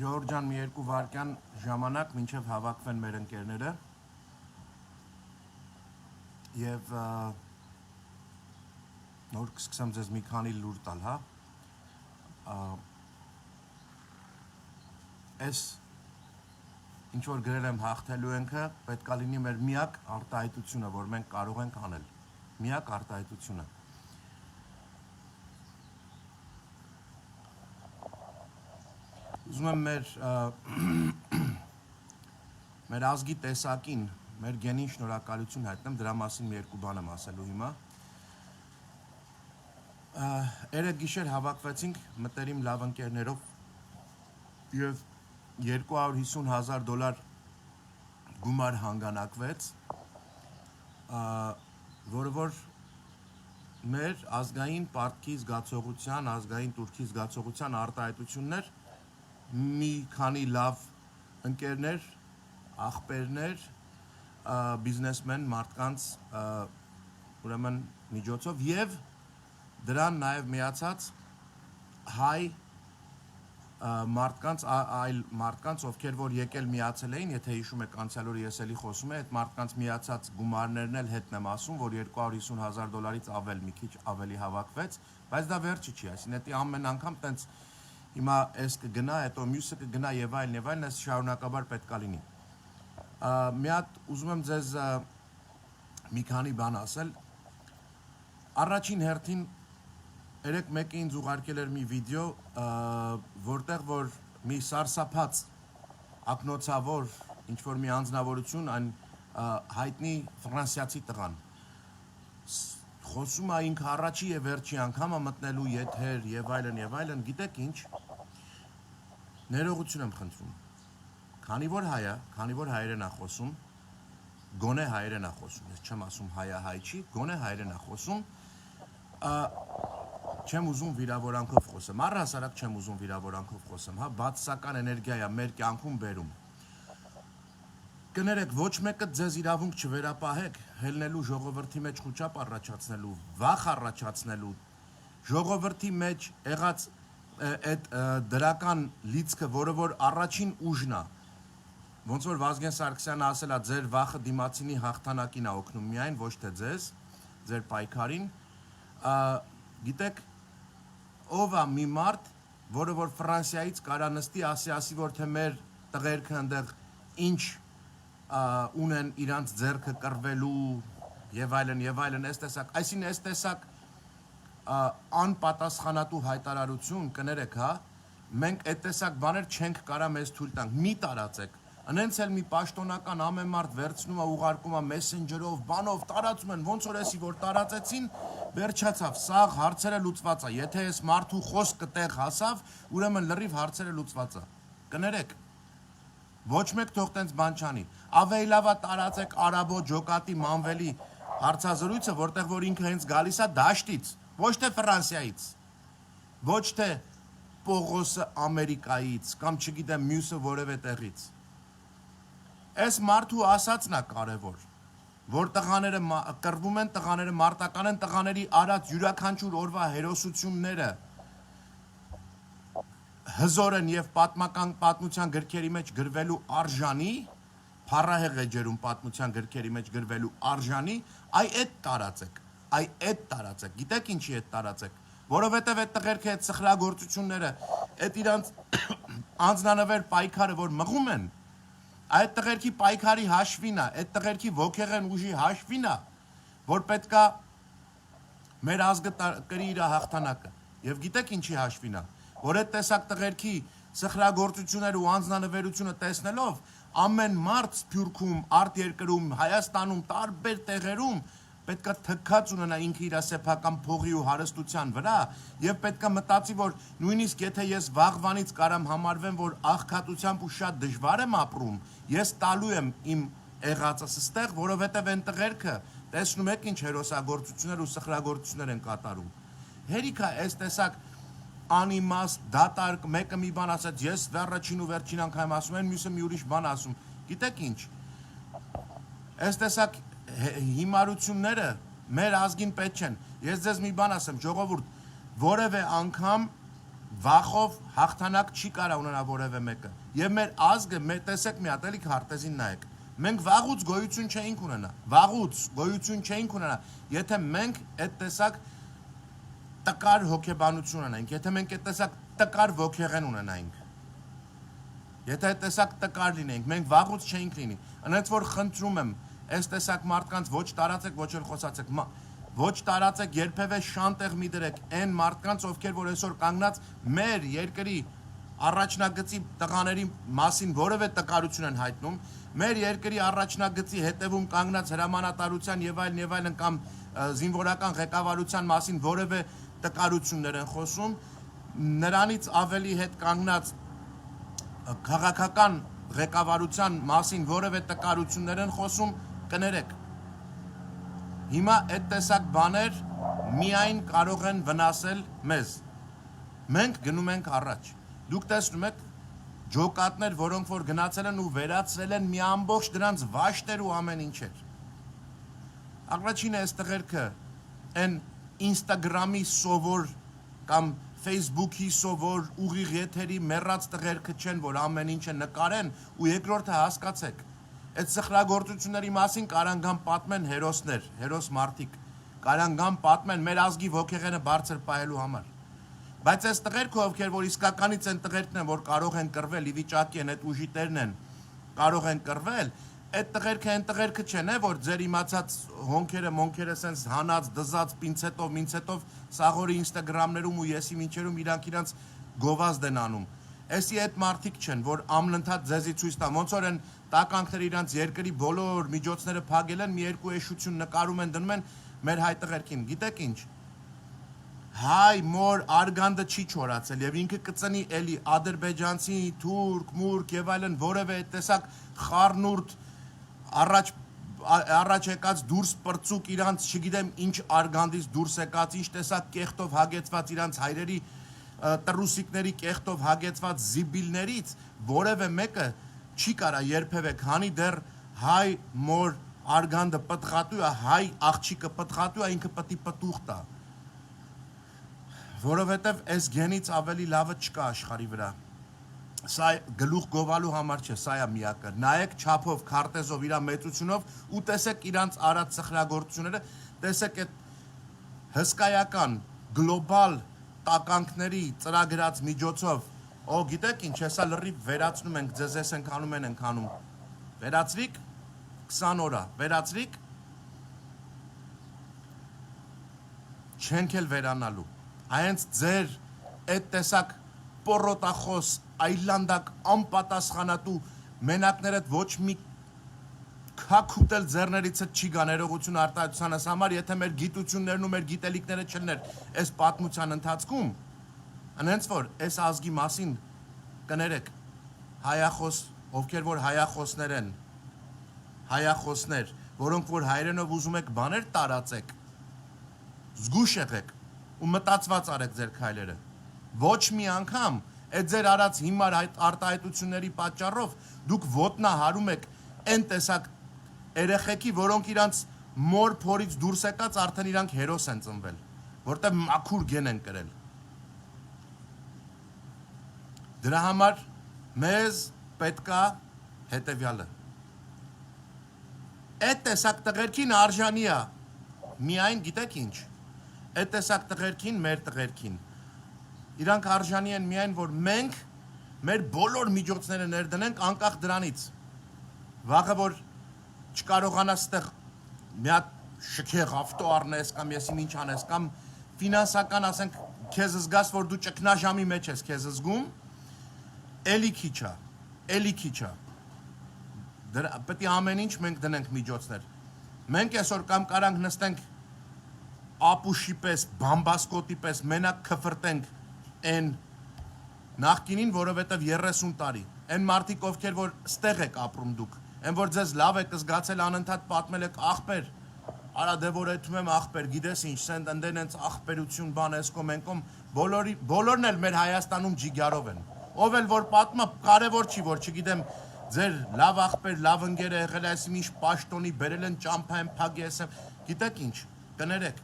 Ժողովուրդ ջան, մի երկու վայրկյան ժամանակ մինչև հավաքվեն մեր ընկերները եւ նոր կսկսեմ ձեզ մի քանի լուր տալ, հա։ Այս ինչ որ գրել եմ հաղթելու ենքը պետք է լինի մեր միակ արտահայտությունը, որ մենք կարող ենք անել։ Միակ արտահայտությունը։ Ուզում եմ մեր ազգի տեսակին, մեր գենին շնորհակալություն հայտնեմ, դրա մասին մի երկու բան եմ ասելու հիմա։ Երեկ գիշեր հավաքվեցինք մտերիմ լավ ընկերներով եւ $250,000 գումար հանգանակվեց, որը որ մեր ազգային պարտքի զգացողության, ազգային տուրքի զգացողության արտահայտություններ մի քանի լավ ընկերներ, աղբերներ, բիզնեսմեն մարդկանց ուրեմն միջոցով եւ դրան նաեւ միացած հայ մարդկանց, այլ մարդկանց, ովքեր որ եկել միացել էին, եթե հիշում եք անցյալ օրը ես էլի խոսում եմ, այդ մարդկանց միացած գումարներն էլ հետն եմ ասում, որ $250,000-ից ավել մի քիչ ավելի հավաքվեց, բայց դա վերջը չի, այսինքն դա ամեն անգամ տենց հիմա այս կգնա, հետո մյուսը կգնա եւ այլն, այս շարունակաբար պետք է լինի։ Մի հատ ուզում եմ ձեզ մի քանի բան ասել։ Առաջին հերթին երեք մեկը ինձ ուղարկել էր մի վիդեո, որտեղ որ մի սարսափած ակնոցավոր ինչ որ մի անձնավորություն, այն հայտնի ֆրանսիացի տղան խոսում է ինքը առաջի եւ վերջի անգամը մտնելու եթեր եւ այլն, գիտեք ինչ, ներողություն եմ խնդրում, քանի որ հայ է, քանի որ հայերեն է խոսում, գոնե հայերեն է խոսում, ես չեմ ասում հայը հայ չի, գոնե հայերեն է խոսում, չեմ ուզում վիրավորանքով խոսեմ, առհասարակ չեմ ուզում վիրավորանքով խոսեմ, հա, բացասական էներգիա է մեր կյանքում բերում։ Կներեք, ոչ մեկը ձեզ իրավունք չվերապահեք, հելնելու ժողովրդի մեջ խուճապ առաջացնելու, վախ առաջացնելու, ժողովրդի մեջ եղած այդ դրական լիցքը, որը որ առաջին ուժն է, ոնց որ Վազգեն Սարգսյանը ասել է, ձեր վախը դիմացինի հաղթանակին է օգնում միայն, ոչ թե ձեզ, ձեր պայքարին, գիտեք, ով է մի մարդ, որը որ Ֆրանսիայից կարա նստի, ասի, որ թե մեր տղերքը ընդեղ ինչ ունեն իրանց ձեռքը կռվելու եւ այլն, այս տեսակ, այսինքն այս տեսակ անպատասխանատու հայտարարություն, կներեք, հա, մենք այդ տեսակ բաներ չենք կարա մեզ թույլ տանք, մի տարածեք, ընենց էլ մի պաշտոնական ամեն մարդ վերցնում է, ուղարկում է մեսենջերով, բանով, տարածում են, ոնց որ էսի, որ տարածեցին, վերջացավ, սաղ հարցերը լուծված է, եթե այս մարդու խոսքը տեղ հասավ, ուրեմն լրիվ հարցերը լուծված է, կներեք, ոչ մեկ թող տենց բան չանի, ավելի լավ է տարածեք Արաբո ջոկատի մանվելի հարցազրույցը, որտեղ որ ինքը հենց գալիս է դաշտից, ոչ թե Ֆրանսիայից, ոչ թե Պողոսը Ամերիկայից, կամ չգիտեմ մյուսը որևէ տեղից։ Այս մարդու ասածն է կարևոր, որ տղաները կռվում են, տղաները մարտական են, տղաների արած յուրաքանչյուր օրվա հերոսությունները հզոր են եւ պատմության գրքերի մեջ գրվելու արժանի, փառահեղ էջերում պատմության գրքերի մեջ գրվելու արժանի, այդ տարածեք, գիտեք ինչի այդ տարածեք, որովհետեւ այդ տղերքը այդ սխրագործությունները, այդ իրանց անձնանվեր պայքարը, որ մղում են, այդ տղերքի պայքարի հաշվին է, այդ տղերքի ոգեղեն ուժի հաշվին է, որ պետքա մեր ազգը կրի իր հաղթանակը, եւ գիտեք ինչի հաշվին է, որ այդ տեսակ տղերքի սխրագործությունները ու անձնանվերությունը տեսնելով, ամեն մարդ Սփյուռքում, արտերկրում, Հայաստանում, տարբեր տեղերում պետքա թքած ունենա ինքը իր սեփական փողի ու հարստության վրա եւ պետքա մտածի, որ նույնիսկ եթե ես վաղվանից կարամ համարվեմ, որ աղքատությամբ ու շատ դժվար եմ ապրում, ես տալու եմ իմ եղածս ստեղ, որովհետեւ այն տղերքը տեսնում եք ինչ հերոսագործություններ ու սխրագործություններ են կատարում։ Հերիք է այս տեսակ անիմաստ, դատարկ, մեկը մի բան ասած, ես վերջին ու վերջին անգամ ասում եմ, մյուսը մի ուրիշ բան ասում։ Գիտեք ինչ։ Այս տեսակ հիմարությունները մեր ազգին պետք չեն։ Ես ձեզ մի բան ասեմ, ժողովուրդ, որևէ անգամ Վախով հաղթանակ չի կարա ունենա որևէ մեկը։ Եվ մեր ազգը, տեսեք մի հատ էլի քարտեզին նայեք։ Մենք վաղուց գոյություն չէինք ունենա։ Վաղուց գոյություն չէինք ունենա, եթե մենք այդ տեսակ տկար հոգեբանություն ունենայինք, եթե մենք այդ տեսակ տկար ոգեղեն ունենայինք։ Եթե այդ տեսակ տկար լինեինք, մենք վաղուց չէինք լինի։ Այնց որ խնդրում եմ, այս տեսակ մարդկանց ոչ տարածեք, ոչ էլ խոսացեք։ Ոչ տարածեք, երբևէ շանտեղ մի դրեք այն մարդկանց, ովքեր որ այսօր կանգնած մեր երկրի առաջնագծի տղաների մասին որևէ տկարություն են հայտնում, մեր երկրի առաջնագծի հետևում կանգնած հրամանատարության եւ այլն կամ զինվորական ղեկավարության մասին որևէ տկարություններ են խոսում, նրանից ավելի հետ կանգնած քաղաքական ղեկավարության մասին որևէ տկարություններ են խոսում, կներեք։ Հիմա այդ տեսակ բաներ միայն կարող են վնասել մեզ։ Մենք գնում ենք առաջ։ Դուք տեսնում եք ջոկատներ, որոնք որ գնացել են ու վերացրել են մի ամբողջ դրանց վաշտեր ու ամեն ինչեր։ Առաջինը այս տղերքը այն Instagram-ի սովոր կամ Facebook-ի սովոր ուղիղ եթերի մեռած տղերքը չեն, որ ամեն ինչը նկարեն, ու երկրորդը հասկացեք, այդ սխրագործությունների մասին կարան պատմեն հերոսներ, հերոս մարդիկ, կարան պատմեն մեր ազգի ոգեղենը բարձր պահելու համար։ Բայց այս տղերքը, ովքեր որ իսկականից են տղերքն են, որ կարող են կռվել, ի վիճակի են, այդ ուժի տերն են, կարող են կռվել, այդ տղերքը այն տղերքը չեն, որ ձեր իմացած հոնքերը, մոնքերը սենց հանած, դզած, մինցետով, սաղորի Instagram-ներում ու եսի մինչերում իրանք գովազդ են անում։ Էսի այդ մարդիկ չեն, որ ամնընդհատ ձեզի ցույց տան, ոնց որ են տականքները իրանք երկրի բոլոր միջոցները փակել են, մի երկու էշություն նկարում են, դնում են մեր հայ տղերքին։ Գիտեք ինչ։ Հայ մոր արգանդը չի չորացել եւ ինքը կծնի էլի ադրբեջանցի, թուրք, մուրք եւ այլն որևէ տեսակ խառնուրդ առաջ եկած դուրս պրծուկ իրանց, չգիտեմ ինչ արգանդից դուրս եկած, ինչ տեսակ կեղտով հագեցված իրանց հայրերի տրուսիկների կեղտով հագեցված զիբիլներից որևէ մեկը չի կարա երբևէ, քանի դեռ հայ մոր արգանդը պտղատու է, հայ աղջիկը պտղատու է, ինքը պետք է պտուղ տա, որովհետև այս գենից ավելի լավը չկա աշխարհի վրա։ Սա գլուխ գովալու համար չէ, սա է միակը։ Նայեք չափով, քարտեզով, իր մեծությունով ու տեսեք իրանց արած սխրագործությունները, տեսեք այդ հսկայական գլոբալ տականքների ծրագրած միջոցով, գիտեք ինչ, հեսա լրիվ վերացնում ենք, ձեզ ես ենք անում, վերացրիք 20 օրա, վերացրիք, չենք էլ վերանալու, այնց ձեր այդ տեսակ պորոտախոս, այլանդակ, անպատասխանատու մենակներդ ոչ մի քաքուտել ձեռներիցդ չի գա ներողություն արտահայտությանս համար, եթե մեր գիտություններն ու մեր գիտելիքները չլներ այս պատմության ընթացքում, այնց որ այս ազգի մասին կներեք, հայախոս, ովքեր որ հայախոսներ են, հայախոսներ, որոնք որ հայրենով ուզում եք բաներ տարածեք, զգուշ եղեք ու մտածված արեք ձեր քայլերը, ոչ մի անգամ այդ ձեր արած հիմար արտահայտությունների պատճառով դուք ոտնահարում եք այն տեսակ երեխեքի, որոնք իրանց մոր փորից դուրս եկած արդեն իրանք հերոս են ծնվել, որտեղ մաքուր գեն են կրել։ Դրա համար մեզ պետքա հետևյալը։ Այդ տեսակ տղերքին արժանի է, միայն գիտեք ինչ, այդ տեսակ տղերքին, մեր տղերքին, իրանք արժանի են միայն, որ մենք մեր բոլոր միջոցները ներդնենք անկախ դրանից, վաղը որ չկարողանաս ստեղ մի հատ շքեղ ավտո առնես կամ եսին ինչ անես կամ ֆինանսական ասենք քեզ զգաս, որ դու ճգնաժամի մեջ ես քեզ զգում, էլի քիչ է, պետք է ամեն ինչ մենք դնենք միջոցներ, մենք այսօր կամ կարանք նստենք ապուշի պես, բամբասկոտի պես, մենակ քֆրտենք այն նախկինին, որովհետև 30 տարի, այն մարդիկ ովքեր որ ստեղ եք ապրում դուք, այն որ ձեզ լավ եք զգացել անընդհատ պատմել եք աղբեր, արա դե որ էթում եմ աղբեր, գիտես ինչ, սենդ ընդեն ենց աղբերություն բան էսկոմ ենկոմ, բոլորն էլ մեր Հայաստանում ջիգյարով են, ով էլ որ պատմա, կարևոր չի, որ չգիտեմ, ձեր լավ աղբեր, լավ ընկեր է եղել այսմ ինչ պաշտոնի, բերել են ճամփա են փագի, գիտեք ինչ, կներեք,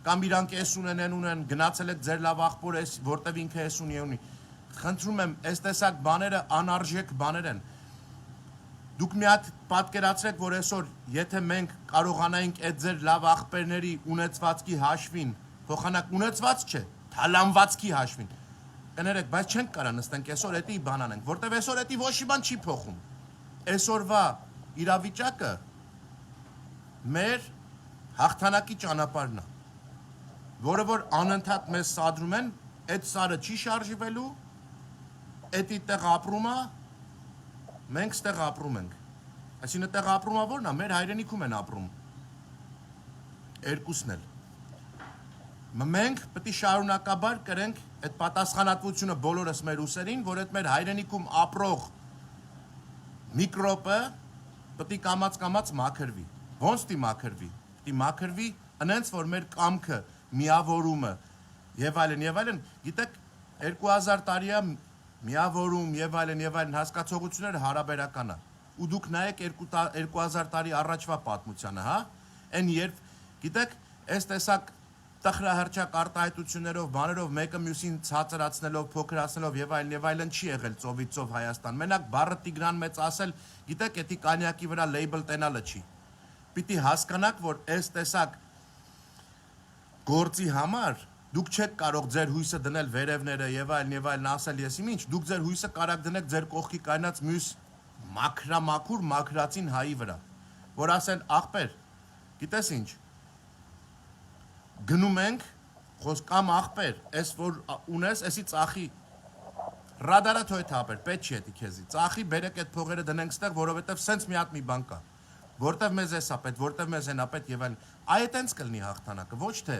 կամ իրանք էս ունեն, գնացել եք ձեր լավ աղբոր էս, որտեվ ինքը էս ունի։ Խնդրում եմ, այս տեսակ բաները անարժեք բաներ են։ Դուք մի հատ պատկերացրեք, որ այսօր, եթե մենք կարողանայինք այդ ձեր լավ աղբերների ունեցվածքի հաշվին, փոխանակ ունեցված չէ, թալանվածքի հաշվին, կներեք, բայց չենք կարա նստենք այսօր էդի բան անենք, որտեվ այսօր էդի ոչ մի բան չի փոխում։ Այսօրվա իրավիճակը մեր հաղթանակի ճանապարհն է, որը որ անընդհատ մեզ սադրում են, այդ սարը չի շարժվելու, էդի տեղ ապրում է, մենք ստեղ ապրում ենք։ Այսինքն տեղ ապրումը որն է, մեր հայրենիքում են ապրում։ Երկուսն էլ։ Մենք պետք է շարունակաբար կրենք այդ պատասխանատվությունը բոլորս մեր ուսերին, որ այդ մեր հայրենիքում ապրող միկրոբը պետք է կամաց մաքրվի։ Ոնց պիտի մաքրվի։ Պիտի մաքրվի այնց որ մեր կամքը, միավորումը եւ այլն, գիտեք 2000 տարի է միավորում եւ այլն հասկացողությունները հարաբերական է։ Ու դուք նայեք 2000 տարի առաջվա պատմությանը, հա։ Այն երբ գիտեք, այս տեսակ տխրահրճակ արտահայտություններով, բաներով մեկը մյուսին ցածրացնելով, փոքրացնելով եւ այլն չի եղել ծովից ծով Հայաստան։ Մենակ բառը Տիգրան մեծ ասել, գիտեք, էդի կանյակի վրա լեյբլ տենալը չի։ Պիտի հասկանաք, որ այս տեսակ գործի համար դուք չեք կարող ձեր հույսը դնել վերևները եւ այլն ասել ես ինչ, դուք ձեր հույսը կարաք դնեք ձեր կողքի կայնած մյուս մաքրամաքուր մաքրածին հայի վրա, որ ասեն աղբեր, գիտես ինչ, գնում ենք, կամ աղբեր, այս որ ունես, էսի ծախի, ռադարա թոյ թապեր, պետք չի էդի քեզի, ծախի բերեք այդ փողերը դնենք ստեղ, որովհետև սենց մի հատ մի բան կա, որտև մեզ էս է պետ, որտև մեզ են ապետ եւ այլն, այդ այնց կլինի հաղթանակը, ոչ թե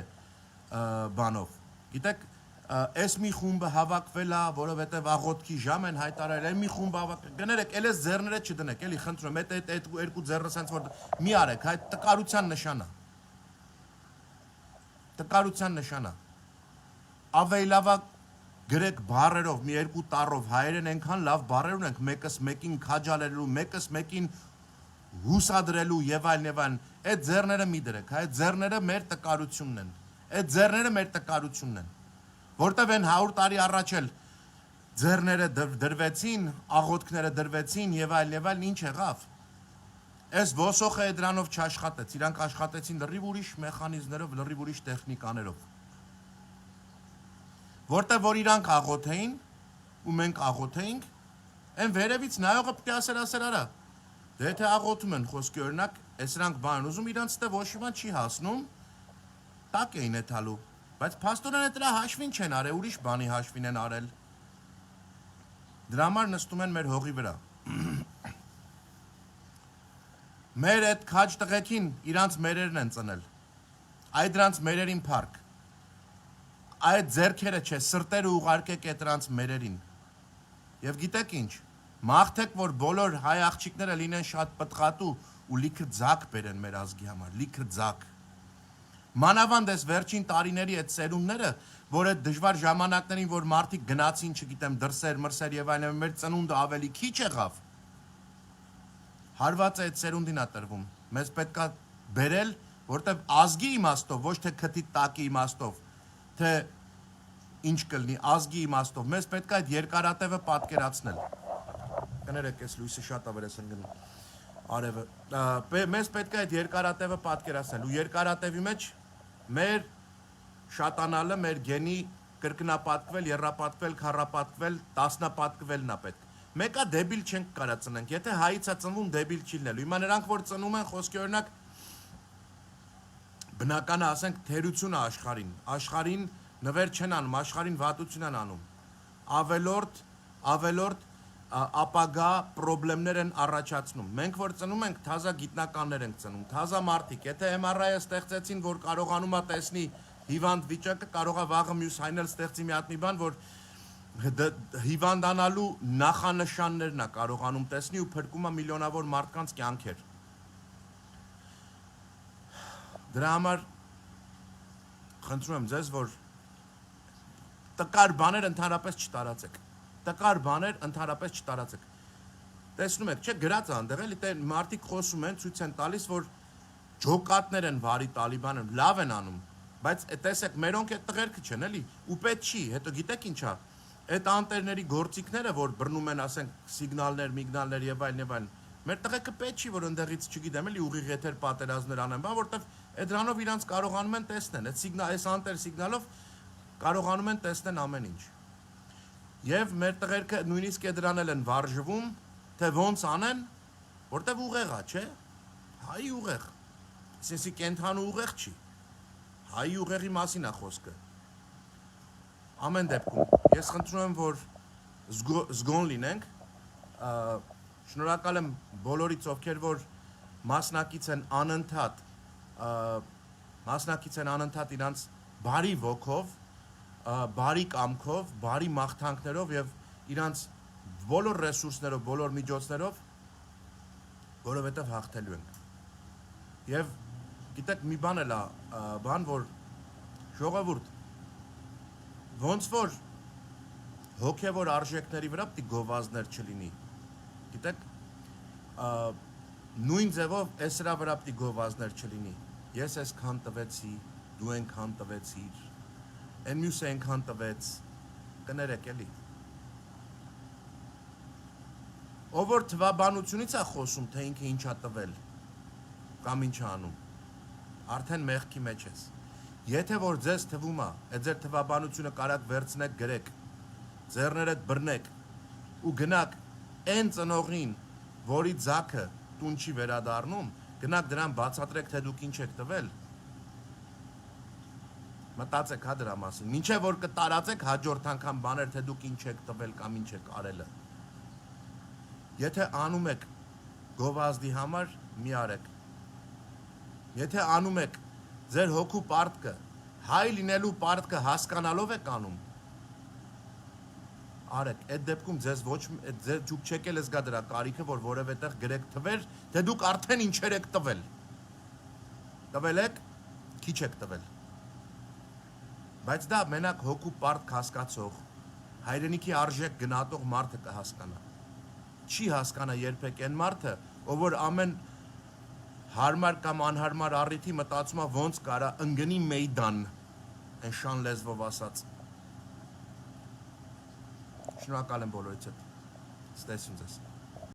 բանով, գիտեք, այս մի խումբը հավաքվել է, որովհետև աղոտքի ժամ են հայտարարել, այն մի խումբը հավաքվել, գներեք, էլ ես ձեռները չդնեք, էլի խնդրում, այդ երկու ձեռը սենց որ մի արեք, հայ տկարության նշան է, տկարության նշան է, ավելի լավ գրեք բառերով, մի երկու տառով, հայերեն այնքան լավ բառեր ունենք, մեկս մեկին քաջալերելու, մեկս մեկին հուսադրելու եւ այլն, այդ ձեռները մի դրեք, այդ ձեռները մեր տկարությունն են, այդ ձեռները մեր տկարությունն են, որտեվ են 100 տարի առաջ էլ ձեռները դրվեցին, աղոտքները դրվեցին եւ այլն, ինչ եղավ։ Այս ոսոխը դրանով չաշխատեց, իրանք աշխատեցին լրիվ ուրիշ մեխանիզմներով, լրիվ ուրիշ տեխնիկաներով։ Որտեվ որ իրանք աղոթեին ու մենք աղոթեինք, այն վերևից նայողը պետք է ասեր արա։ Դե եթե աղոթում են խոսքի օրինակ, այս իրանք բան ուզում, իրանք ստե ոչ մի բան չի հասնում, տակ էին էթալու, բայց փաստորեն դրա հաշվին չեն արել, ուրիշ բանի հաշվին են արել։ Դրա համար նստում են մեր հողի վրա։ Մեր այդ քաջ տղեկին իրանց մերերն են ծնել, այդ դրանց մերերին փառք, այդ ձերքերը չէ, սրտերը ուղարկեք այդ դրանց մերերին, և գիտեք ինչ, մաղթեք, որ բոլոր հայ աղջիկները լինեն շատ պտղատու ու լիքը ձակ բերեն մեր ազգի համար, լիքը ձակ, մանավանդ ես վերջին տարիների այդ սերունդները, որ այդ դժվար ժամանակներին, որ մարդիկ գնացին, չգիտեմ, դրսեր, մրսեր և այլն, մեր ծնունդը ավելի քիչ եղավ, հարված է այդ սերունդին է տրվում, մեզ պետք է բերել, որտև ազգի իմաստով, ոչ թե քթի տակի իմաստով, թե ինչ կլինի, ազգի իմաստով, մեզ պետք է այդ երկարատևը պատկերացնել, կներեք ես լույսը շատ ավեր ես են գնում, արևը, մեզ պետք է այդ երկարատևը պատկերացնել, ու երկարատևի մեջ մեր շատանալը, մեր գենի կրկնապատկվել, եռապատկվել, քառապատկվել, տասնապատկվելն է պետք, մեկա դեբիլ չենք կարա ծնենք, եթե հայից է ծնվում դեբիլ չի լինելու, հիմա նրանք որ ծնում են խոսքի օրինակ բնականը ասենք թերությունը աշխարհին նվեր չեն անում, աշխարհին վատություն են անում, ավելորդ ապագա պրոբլեմներ են առաջացնում, մենք որ ծնում ենք թազա գիտնականներ ենք ծնում, թազա մարդիկ, եթե MRI-ը ստեղծեցին, որ կարողանում է տեսնի հիվանդ վիճակը, կարող է վաղը մյուս հայն էլ ստեղծի մի հատ մի բան, որ հիվանդանալու նախանշաններն է կարողանում տեսնի ու փրկում է միլիոնավոր մարդկանց կյանքեր։ Դրա համար խնդրում եմ ձեզ, որ տկար բաներ ընդհանրապես չտարածեք։ Տկար բաներ ընդհանրապես չտարածեք։ Տեսնում եք, չէ, գրած է այնտեղ էլի, դե մարդիկ խոսում են, ցույց են տալիս, որ ջոկատներ են վարի Տալիբանը, լավ են անում։ Բայց տեսեք, մերոնք այդ տղերքը չեն, էլի, ու պետք չի, հետո գիտեք ինչա, այդ անտերների գործիքները, որ բռնում են, ասենք, սիգնալներ, միգնալներ եւ այլն, մեր տղեկը պետք չի, որ ընդեղից, չգիտեմ, էլի ուղիղ եթեր պատերազմներ անեն, բան, որտեվ այդ դրանով իրանց կարողանում են տեսնեն, այդ սիգնալ, այս անտեր սիգնալով կարողանում են տեսնեն ամեն ինչ։ Եվ մեր տղերքը նույնիսկ է դրան էլ են վարժվում, թե ոնց անեն, որտեվ ուղեղ է, չէ՞։ Հայի ուղեղ։ Այսինքն կենթանու ուղեղ չի։ Հայի ուղեղի մասին է խոսքը։ Ամեն դեպքում ես խնդրում եմ, որ զգոն լինենք, շնորհակալ եմ բոլորից, ովքեր որ մասնակից են անընդհատ իրանց բարի ոգով, բարի կամքով, բարի մաղթանքներով եւ իրանց բոլոր ռեսուրսներով, բոլոր միջոցներով, որովհետեւ հաղթելու ենք։ Եվ գիտեք, մի բան էլ է, բան որ ժողովուրդ ոնց որ հոգեվոր արժեքների վրա պիտի գովազդներ չլինի։ Գիտեք, նույն ձևով էսրա վրա պիտի գովազդներ չլինի։ Ես այսքան տվեցի, դու այնքան տվեցիր, այն մյուսը այնքան տվեց, կներեք էլի։ Ով որ թվաբանությունից է խոսում, թե ինքը ինչա տվել, կամ ինչ անում, արդեն մեղքի մեջ ես։ Եթե որ ձեզ թվում է, այդ ձեր թվաբանությունը կարաք վերցնեք գրեք, ձեռներդ բռնեք ու գնաք այն ծնողին, որի ձակը տուն չի վերադառնում, գնաք դրան բացատրեք, թե դուք ինչ եք տվել, մտածեք հա դրա մասին, մինչև որ կտարածեք հաջորդ անգամ բաներ, թե դուք ինչ եք տվել կամ ինչ եք արելը։ Եթե անում եք գովազդի համար, մի արեք։ Եթե անում եք ձեր հոգու պարտքը, հայ լինելու պարտքը հասկանալով եք անում, արեք, այդ դեպքում ձեզ ոչ, ձեր ջուկ չեք էլ զգա դրա կարիքը, որ որևէ տեղ գրեք տվեր, թե դուք արդեն ինչեր եք տվել։ Տվել եք, քիչ եք տվել։ Բայց դա մենակ հոգու պարտք հասկացող, հայրենիքի արժեք գնահատող մարդը կհասկանա։ Չի հասկանա երբեք այն մարդը, ով որ ամեն հարմար կամ անհարմար առիթի մտածում է ոնց կարա ընկնի մեյդան, այն շան լեզվով ասած։ Շնորհակալ եմ բոլորիցդ։ Ստեսուն ձեզ։